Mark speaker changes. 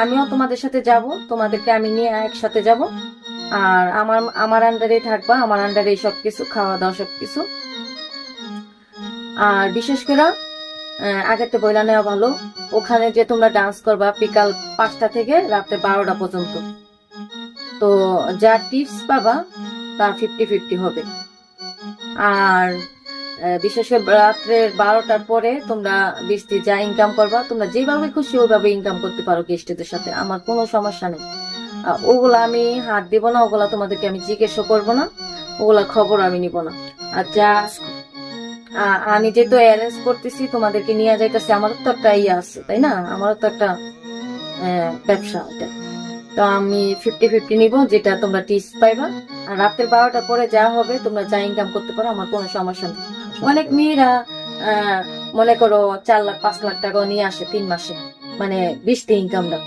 Speaker 1: আমিও তোমাদের সাথে যাব, তোমাদেরকে আমি নিয়ে একসাথে যাব। আর আমার আন্ডারে থাকবা, আমার আন্ডারে সবকিছু, খাওয়া দাওয়া সবকিছু। আর বিশেষ করে আগেতে বইলা নেওয়া ভালো, ওখানে যে তোমরা ডান্স করবা বিকাল 5টা থেকে রাতে 12টা পর্যন্ত। তো যা টিপস পাবা তা 50-50 হবে। আর বিশেষ করে রাত্রের 12টার পরে তোমরা বৃষ্টি যা ইনকাম করবা, তোমরা যেভাবে খুশি ওইভাবে ইনকাম করতে পারো গেস্টদের সাথে, আমার কোনো সমস্যা নেই। ওগুলা আমি হাত দিব না, ওগুলা তোমাদেরকে আমি জিজ্ঞেসও করবো না, ওগুলা খবর আমি নিব না। আর যা আমি যেহেতু অ্যারেঞ্জ করতেছি, তোমাদেরকে নিয়ে যাইতেছি, আমারও তো একটা ইয়ে আছে তাই না, আমারও তো একটা ব্যবসা এটা। তো আমি 50-50 নিব, যেটা তোমরা টিপস পাইবা। আর রাতের 12টার পরে যা হবে তোমরা যা ইনকাম করতে পারো, আমার কোনো সমস্যা নেই। অনেক মেয়েরা মনে করো 4 লাখ 5 লাখ টাকা নিয়ে আসে 3 মাসে, মানে বৃষ্টি ইনকামটা।